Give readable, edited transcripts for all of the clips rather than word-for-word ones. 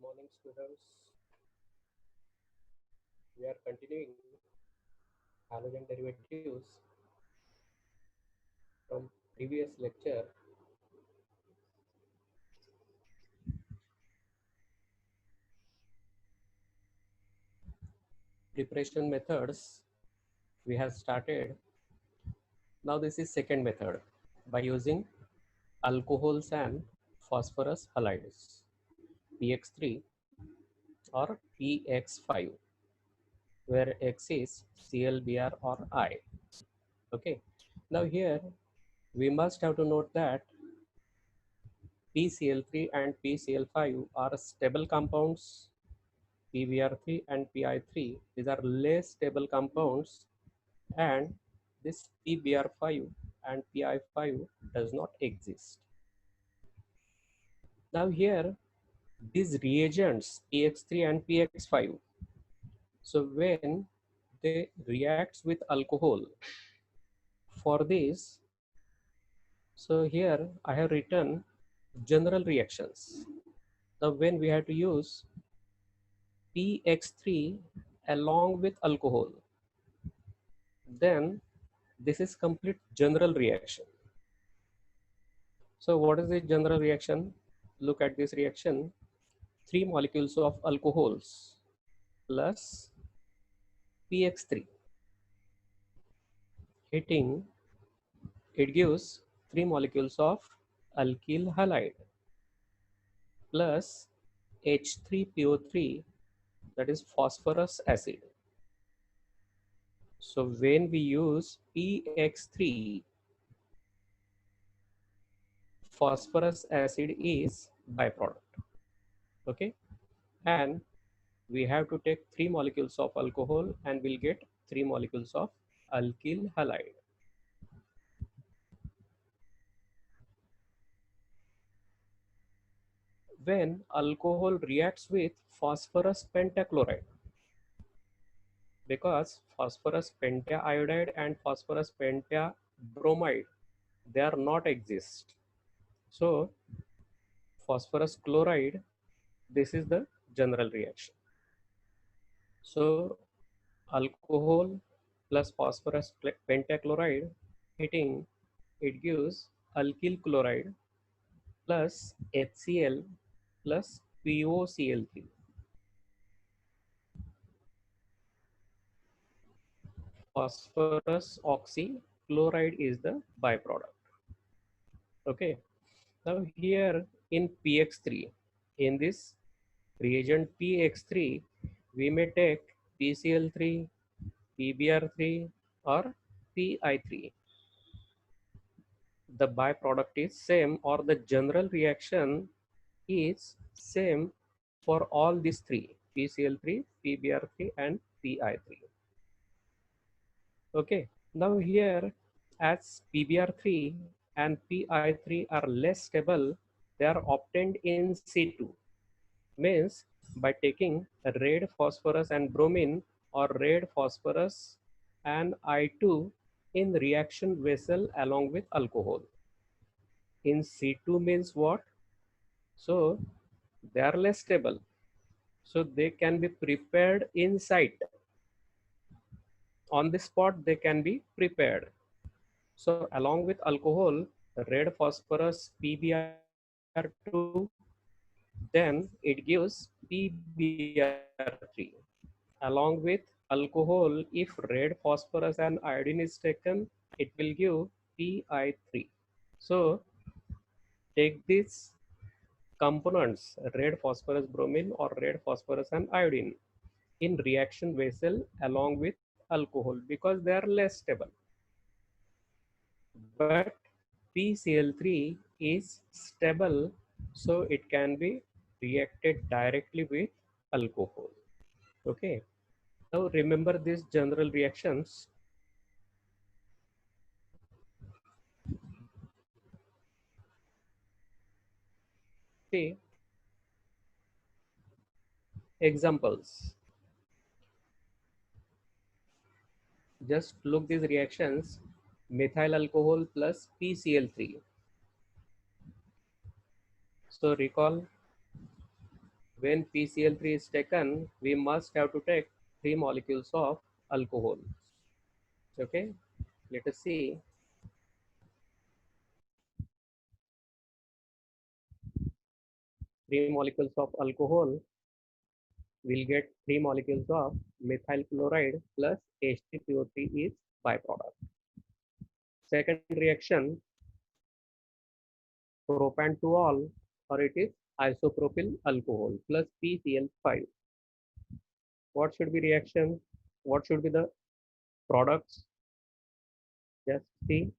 morning, students. We are continuing halogen derivatives from previous lecture. Preparation methods we have started. Now this is second method by using alcohols and phosphorus halides, PX3 or PX5, where X is ClBr or I. Okay. Now here we must have to note that PCl3 and PCl5 are stable compounds. PBr3 and PI3, these are less stable compounds, and this PBr5 and PI5 does not exist. Now here these reagents PX3 and PX5, so when they reacts with alcohol, for this, so here I have written general reactions. Now when we have to use PX3 along with alcohol, then this is complete general reaction. So what is the general reaction? Look at this reaction. 3 molecules of alcohols plus PX3 heating, it gives 3 molecules of alkyl halide plus H3PO3, that is phosphorus acid. So when we use PX3, phosphorus acid is byproduct. Okay, and we have to take 3 molecules of alcohol and we'll get 3 molecules of alkyl halide. When alcohol reacts with phosphorus pentachloride, because phosphorus pentaiodide and phosphorus pentabromide, they are not exist. So phosphorus chloride, this is the general reaction. So alcohol plus phosphorus pentachloride heating, it gives alkyl chloride plus HCl plus POCl3. Phosphorus oxychloride is the byproduct. Okay. Now here in PX3, in this reagent PX3, we may take PCl3, PBr3 or PI3. The byproduct is same, or the general reaction is same for all these three: PCl3, PBr3 and PI3. Okay, now here, as PBr3 and PI3 are less stable, they are obtained in situ. Means by taking red phosphorus and bromine or red phosphorus and I2 in reaction vessel along with alcohol. In situ means what? So they are less stable. So they can be prepared in site. On the spot, they can be prepared. So along with alcohol, red phosphorus PBr2, then it gives PBr3. Along with alcohol, if red phosphorus and iodine is taken, it will give PI3. So take these components, red phosphorus bromine or red phosphorus and iodine, in reaction vessel along with alcohol because they are less stable. But PCl3 is stable, so it can be reacted directly with alcohol. Okay. Now remember these general reactions. See examples. Just look these reactions. Methyl alcohol plus PCl3. So recall when PCl3 is taken, we must have to take 3 molecules of alcohol. Okay, let us see. 3 molecules of alcohol will get 3 molecules of methyl chloride plus H3PO3 is byproduct. Second reaction, propan-2-ol, or it is isopropyl alcohol plus PCl5. What should be reaction? What should be the products? Just see.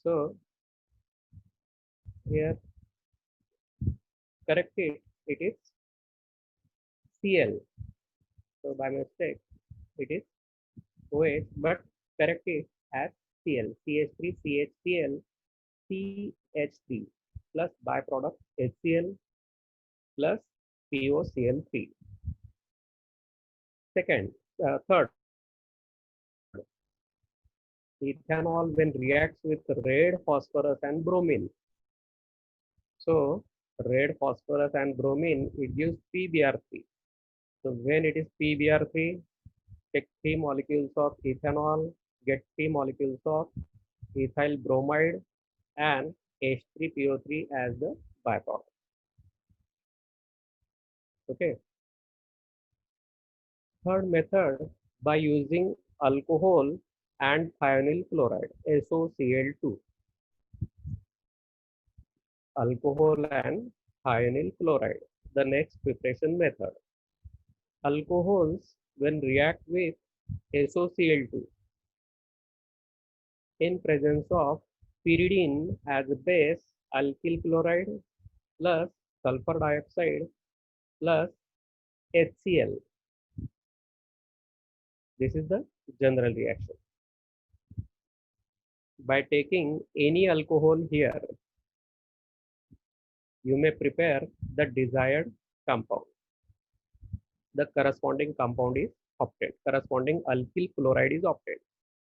So here, correct it. It is Cl. So by mistake, it is OH, but correct it as Cl. CH3, CHCl, CH3 plus byproduct HCl plus POCl3. Third, ethanol when reacts with red phosphorus and bromine. So red phosphorus and bromine, it gives PBr3. So when it is PBr3, take 3 molecules of ethanol, get 3 molecules of ethyl bromide and H3PO3 as the byproduct. Okay. Third method, by using alcohol and thionyl chloride, SOCl2. Alcohol and thionyl chloride. The next preparation method. Alcohols when react with SOCl2 in presence of pyridine as a base, alkyl chloride plus sulfur dioxide plus HCl. This is the general reaction. By taking any alcohol here, you may prepare the desired compound. The corresponding compound is obtained. Corresponding alkyl chloride is obtained.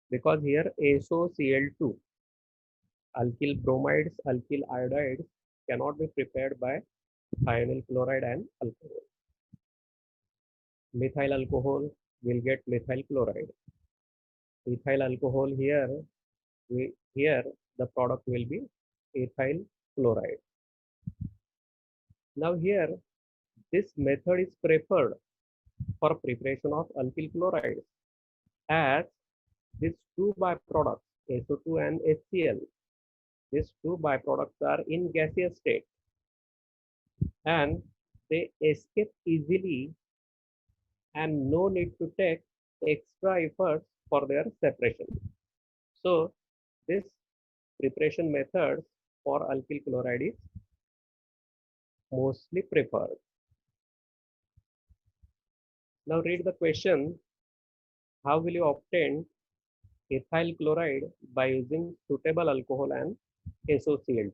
Because here SOCl2, alkyl bromides, alkyl iodides cannot be prepared by thionyl chloride and alcohol. Methyl alcohol will get methyl chloride. Ethyl alcohol here, here the product will be ethyl chloride. Now here, this method is preferred for preparation of alkyl chloride as these two byproducts, SO2 and HCl, these two byproducts are in gaseous state and they escape easily and no need to take extra efforts for their separation. So this preparation method for alkyl chloride is mostly preferred. Now read the question. How will you obtain ethyl chloride by using suitable alcohol and SOCl2?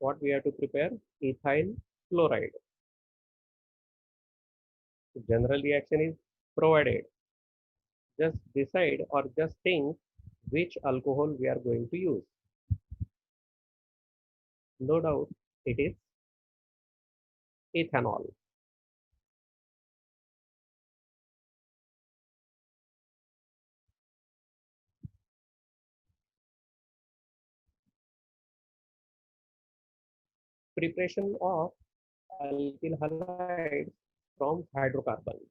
What we have to prepare? Ethyl chloride. General reaction is provided. Just decide or just think which alcohol we are going to use. No doubt it is ethanol. Preparation of alkyl halides from hydrocarbons,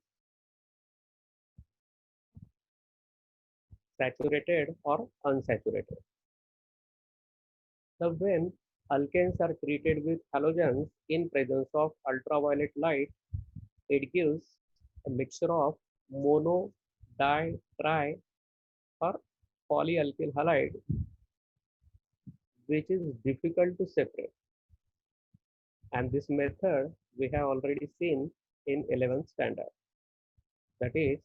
saturated or unsaturated. Now, when alkanes are treated with halogens in presence of ultraviolet light, it gives a mixture of mono, di, tri, or polyalkyl halide, which is difficult to separate. And this method we have already seen in 11th standard. That is,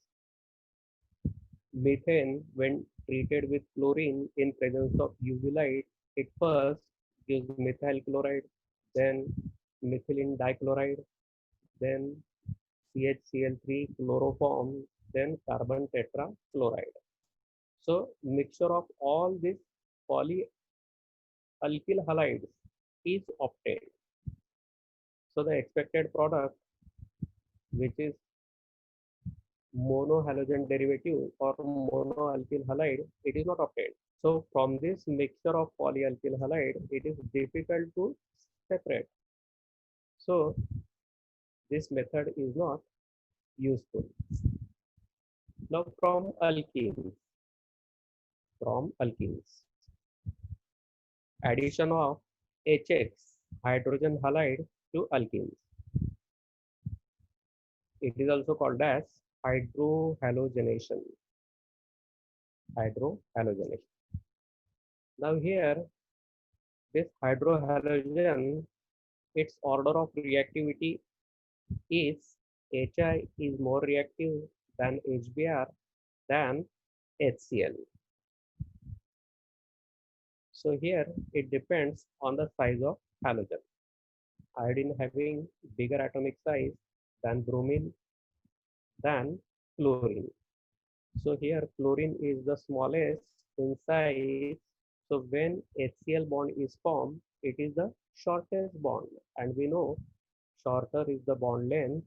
methane when treated with chlorine in presence of UV light, it first gives methyl chloride, then methylene dichloride, then CHCl3 chloroform, then carbon tetrachloride. So mixture of all these polyalkyl halides is obtained. So the expected product, which is monohalogen derivative or monoalkyl halide, it is not obtained. So from this mixture of polyalkyl halide, it is difficult to separate. So this method is not useful. Now from alkenes, addition of HX, hydrogen halide, to alkenes. It is also called as hydrohalogenation. Hydrohalogenation. Now here, this hydrohalogen, its order of reactivity is HI is more reactive than HBr than HCl. So here it depends on the size of halogen. Iodine having bigger atomic size than bromine than chlorine. So here chlorine is the smallest in size. So when HCl bond is formed, it is the shortest bond. And we know shorter is the bond length,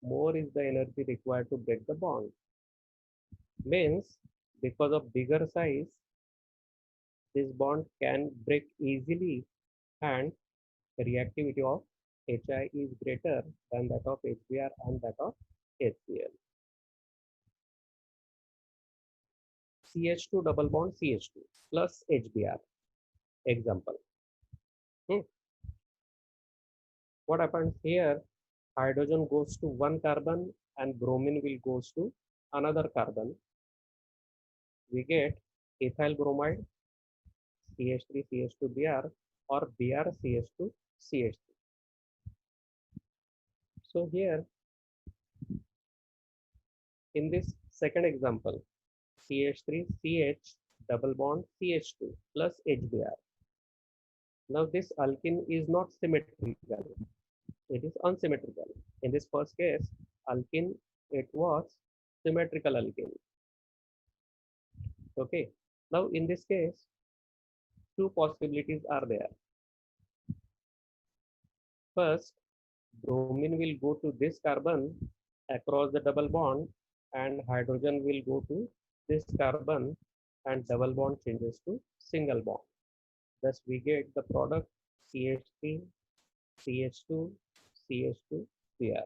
more is the energy required to break the bond. Means because of bigger size, this bond can break easily and the reactivity of HI is greater than that of HBr and that of HCl. CH2 double bond CH2 plus HBr. Example. What happens here? Hydrogen goes to one carbon and bromine will goes to another carbon. We get ethyl bromide CH3 CH2Br or Br CH2 CH3. So here in this second example, CH3 CH double bond CH2 plus HBr. Now this alkene is not symmetrical, it is unsymmetrical. In this first case, alkene, it was symmetrical alkene. Okay, now in this case, two possibilities are there. First, bromine will go to this carbon across the double bond and hydrogen will go to this carbon and double bond changes to single bond. Thus we get the product CH3, CH2, CH2, Br.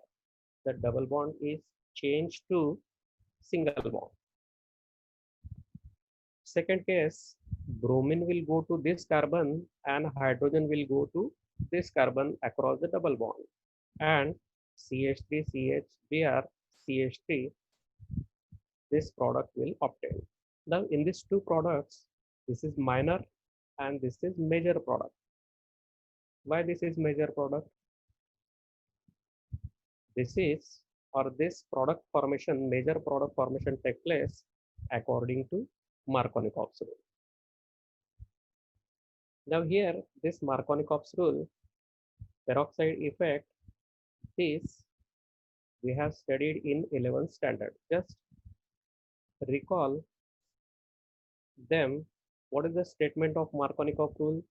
The double bond is changed to single bond. Second case, bromine will go to this carbon and hydrogen will go to this carbon across the double bond and CH3, CH, CH3, this product will obtain. Now in these two products, this is minor and this is major product. Why this is major product? This product formation, major product formation take place according to Markovnikov's rule. Now here, this Markovnikov's rule, peroxide effect, this we have studied in 11th standard. Just recall them. What is the statement of Markovnikov rule?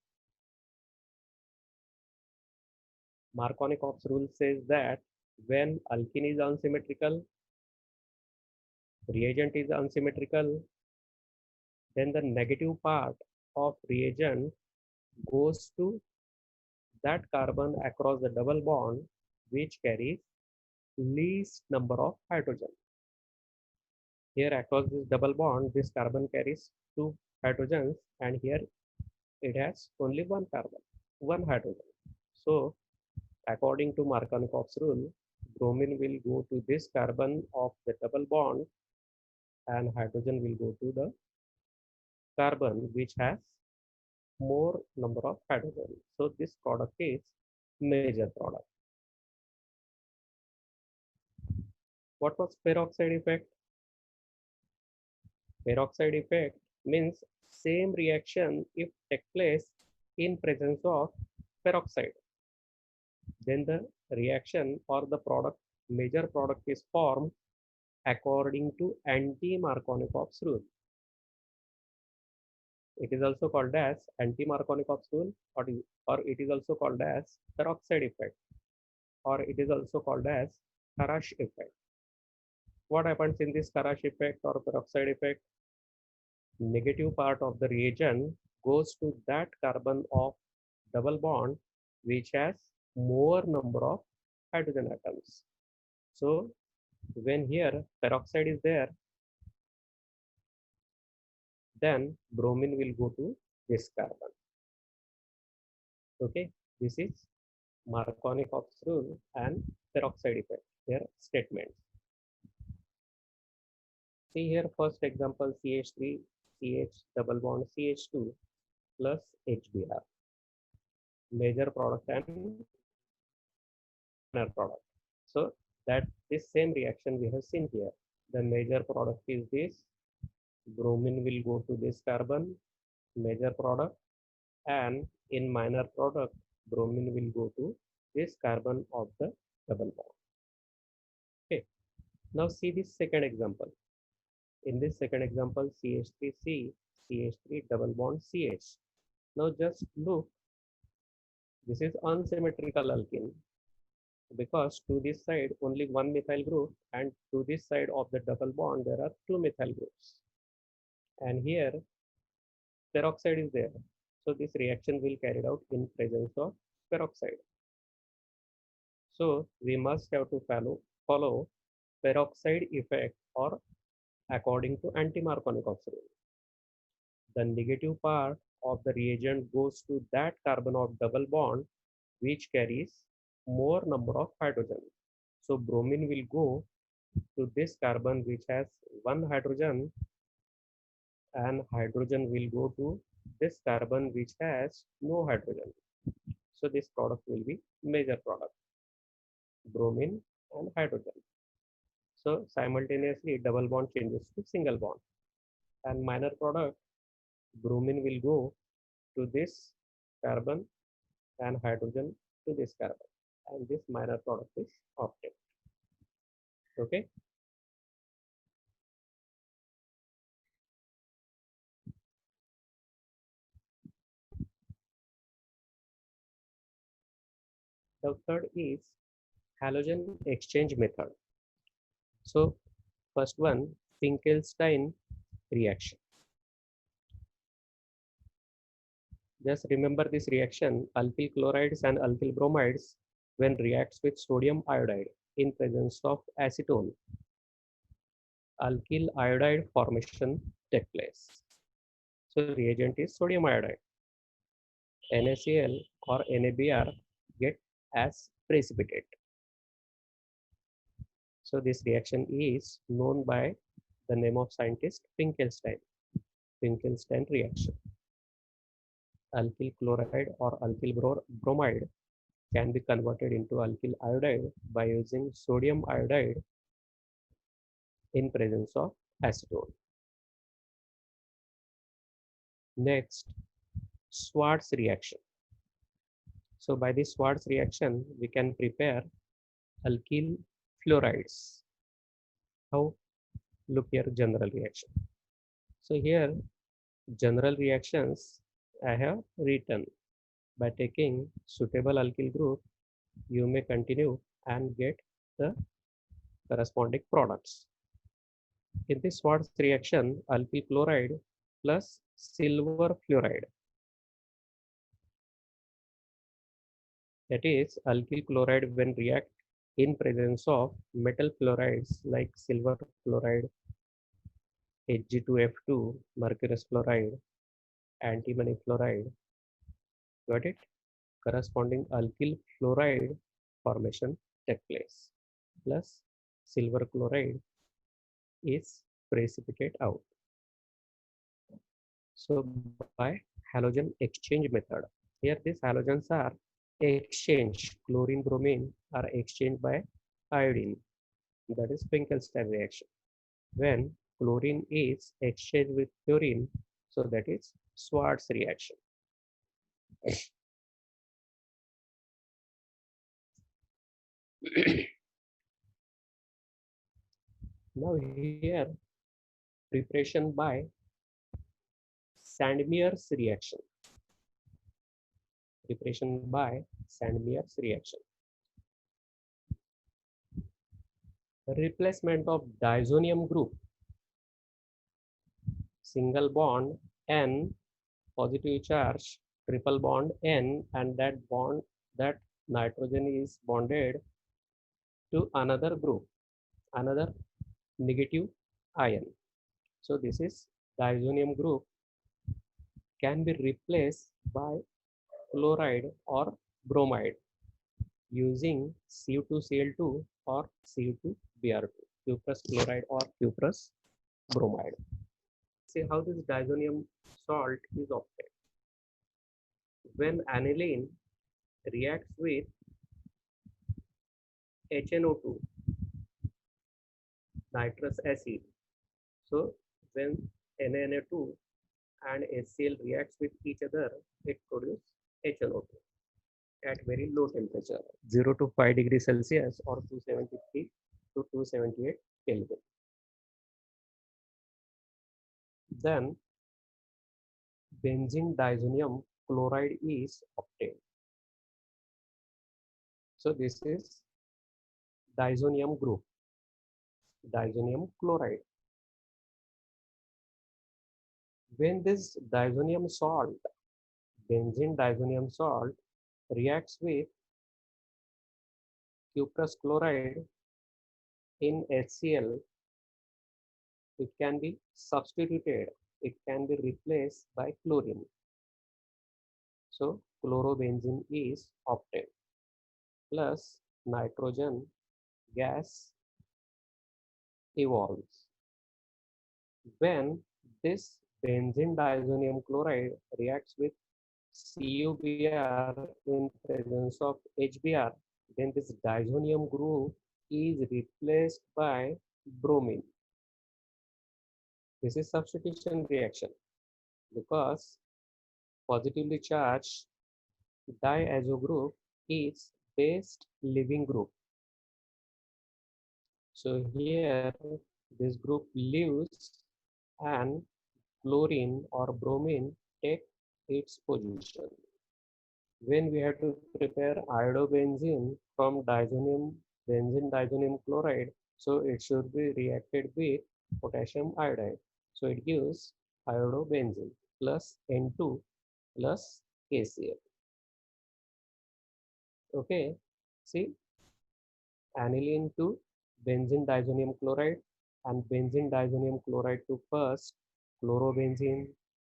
Markovnikov's rule says that when alkene is unsymmetrical, reagent is unsymmetrical, then the negative part of reagent goes to that carbon across the double bond which carries least number of hydrogen. Here across this double bond, this carbon carries two hydrogens and here it has only one carbon, one hydrogen. So according to Markovnikov's rule, bromine will go to this carbon of the double bond and hydrogen will go to the carbon which has more number of hydrogen. So this product is major product. What was peroxide effect? Peroxide effect means same reaction if take place in presence of peroxide. Then the reaction or the product, major product is formed according to anti-Markovnikov's rule. It is also called as anti-Markovnikov's rule, or it is also called as peroxide effect, or it is also called as Kharash effect. What happens in this Kharash effect or peroxide effect? Negative part of the reagent goes to that carbon of double bond which has more number of hydrogen atoms. So when here peroxide is there, then bromine will go to this carbon. Okay, this is Markovnikov's rule and peroxide effect, their statements. See here, first example, CH3, CH double bond CH2 plus HBr, major product and minor product. So that this same reaction we have seen here. The major product is this, bromine will go to this carbon, major product, and in minor product, bromine will go to this carbon of the double bond. Okay, now see this second example. In this second example, CH3C, CH3 double bond CH. Now just look, this is unsymmetrical alkene because to this side only one methyl group, and to this side of the double bond there are two methyl groups. And here peroxide is there. So this reaction will carried out in presence of peroxide. So we must have to follow peroxide effect or according to anti-Markovnikov's rule. The negative part of the reagent goes to that carbon of double bond which carries more number of hydrogen. So bromine will go to this carbon which has one hydrogen, and hydrogen will go to this carbon which has no hydrogen. So this product will be major product, bromine and hydrogen. So simultaneously double bond changes to single bond, and minor product, bromine will go to this carbon and hydrogen to this carbon, and this minor product is octet. Okay. The third is halogen exchange method. So first one, Finkelstein reaction. Just remember this reaction, alkyl chlorides and alkyl bromides when reacts with sodium iodide in presence of acetone, alkyl iodide formation take place. So reagent is sodium iodide. NaCl or NaBr get as precipitate. So this reaction is known by the name of scientist Finkelstein reaction. Alkyl chloride or alkyl bromide can be converted into alkyl iodide by using sodium iodide in presence of acetone. Next, Schwarz reaction. So by this Schwarz reaction, we can prepare alkyl fluorides. How? Look here, general reaction. So here, general reactions I have written. By taking suitable alkyl group, you may continue and get the corresponding products. In this Schwarz reaction, alkyl chloride plus silver fluoride, that is alkyl chloride when react in presence of metal fluorides like silver fluoride, Hg2F2, mercurous fluoride, antimony fluoride. Got it? Corresponding alkyl fluoride formation take place. Plus silver chloride is precipitate out. So by halogen exchange method, here these halogens are exchanged, chlorine, bromine are exchanged by iodine. That is Finkelstein reaction. When chlorine is exchanged with fluorine, so that is Schwarz reaction. Now here, preparation by Sandmeyer's reaction. Preparation by Sandmeyer's reaction. Replacement of diazonium group. Single bond N, positive charge, triple bond N, and that nitrogen is bonded to another group, another negative ion. So this is diazonium group can be replaced by chloride or bromide using Cu2Cl2 or Cu2Br2, cuprous chloride or cuprous bromide. See how this diazonium salt is obtained. When aniline reacts with HNO2, nitrous acid, so when NaNO2 and HCl reacts with each other, it produces HNO2 at very low temperature, 0 to 5 degrees Celsius or 273 to 278 Kelvin. Then benzene diazonium chloride is obtained. So this is diazonium group, diazonium chloride. When this diazonium salt, benzene diazonium salt, reacts with cuprous chloride in HCl, it can be substituted, it can be replaced by chlorine. So chlorobenzene is obtained, plus nitrogen gas evolves. When this benzene diazonium chloride reacts with CuBr in presence of HBr, then this diazonium group is replaced by bromine. This is substitution reaction because positively charged diazo group is best leaving group. So here this group leaves and chlorine or bromine take its position. When we have to prepare iodobenzene from benzene diazonium chloride, so it should be reacted with potassium iodide. So it gives iodobenzene plus N2 plus KCl. Okay, see, aniline to benzene diazonium chloride and benzene diazonium chloride to first chlorobenzene,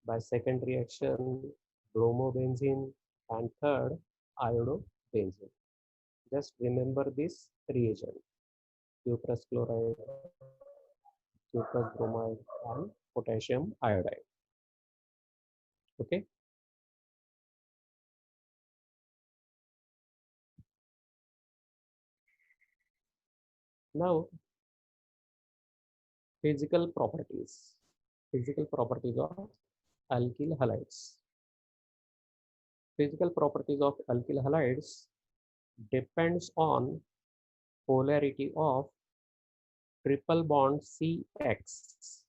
by second reaction bromobenzene, and third iodobenzene. Just remember this reagent: cuprous chloride, cuprous bromide, and potassium iodide. Okay. Now, physical properties. Physical properties of alkyl halides. Physical properties of alkyl halides depends on polarity of triple bond CX.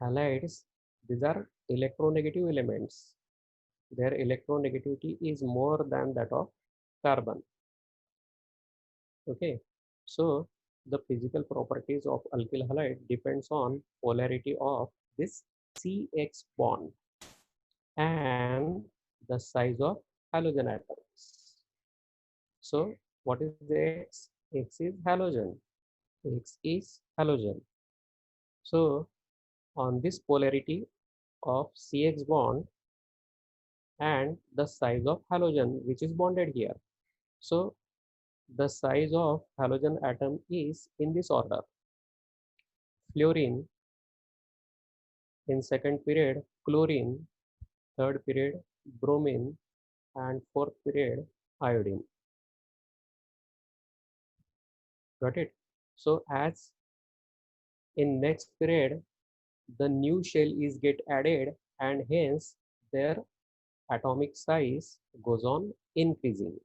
Halides, these are electronegative elements. Their electronegativity is more than that of carbon. Okay, so the physical properties of alkyl halide depends on polarity of this CX bond and the size of halogen atoms. So what is X? X is halogen. X is halogen. So on this polarity of CX bond and the size of halogen which is bonded here. So the size of halogen atom is in this order: fluorine, in second period chlorine, third period bromine, and fourth period iodine. Got it? So as in next period the new shell is get added and hence their atomic size goes on increasing.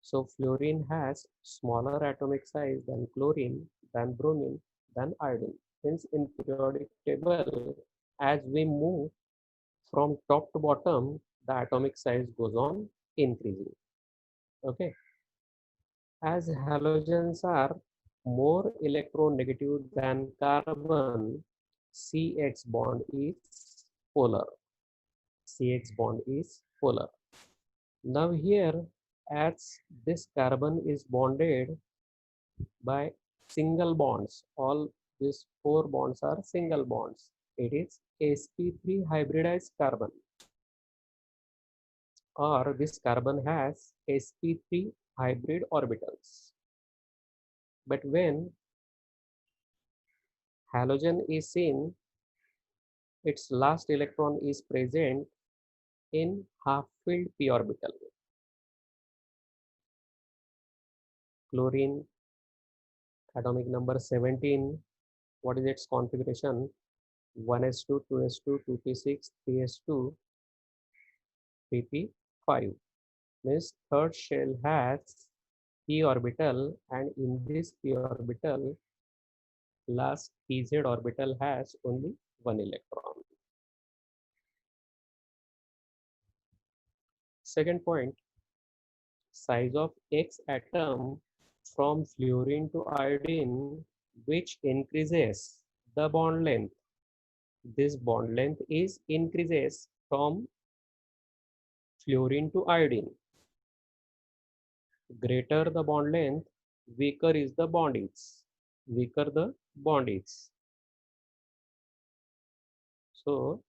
So fluorine has smaller atomic size than chlorine, than bromine, than iodine. Hence in periodic table as we move from top to bottom, the atomic size goes on increasing. Okay. As halogens are more electronegative than carbon, CH bond is polar. CH bond is polar. Now here, as this carbon is bonded by single bonds, all these four bonds are single bonds. It is sp3 hybridized carbon, or this carbon has sp3 hybrid orbitals. But when halogen is seen, its last electron is present in half-filled p orbital. Chlorine, atomic number 17, what is its configuration? 1s2, 2s2, 2p6, 3s2, 3p5. Means third shell has p orbital, and in this p orbital, last pz orbital has only one electron. Second point, size of X atom from fluorine to iodine, which increases the bond length. This bond length is increases from fluorine to iodine. Greater the bond length, weaker is the bond is. Weaker the bond is. So,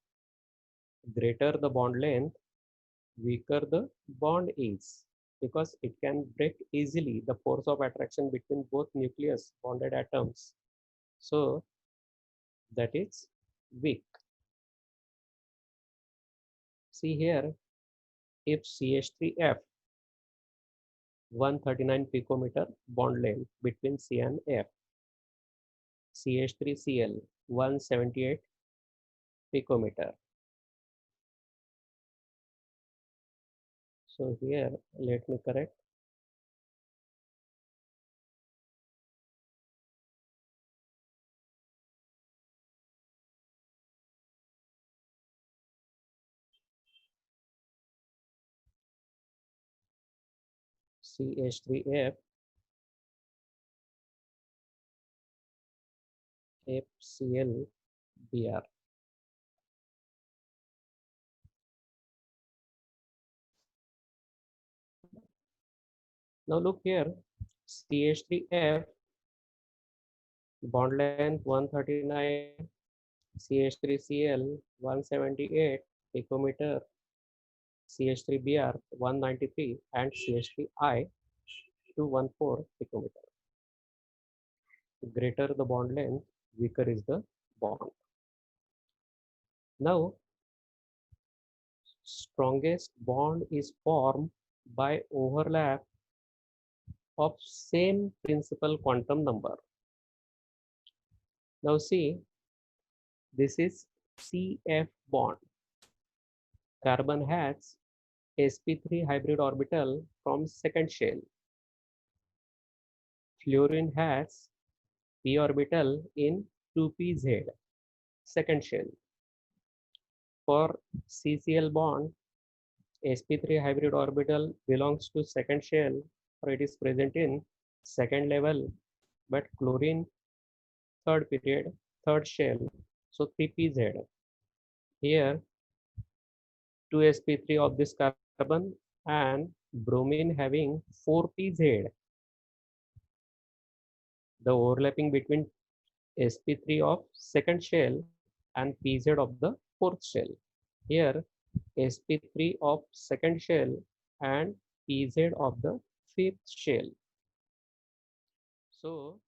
greater the bond length, weaker the bond is, because it can break easily the force of attraction between both nucleus bonded atoms. So, that is weak. See here, if CH3F 139 picometer bond length between C and F, CH3Cl 178 picometer. So here, let me correct. CH3F FCl-Br. Now look here, CH3F bond length 139, CH3Cl 178 picometer, CH3Br 193, and CH3I 214 picometer. Greater the bond length, weaker is the bond. Now, strongest bond is formed by overlap of same principal quantum number. Now see, this is CF bond. Carbon has sp3 hybrid orbital from second shell. Fluorine has p orbital in 2pz, second shell. For CCl bond, sp3 hybrid orbital belongs to second shell, or it is present in second level, but chlorine third period, third shell, so 3pz. Here 2sp3 of this carbon and bromine having 4pz. The overlapping between sp3 of second shell and pz of the fourth shell. Here sp3 of second shell and pz of the fifth shell. So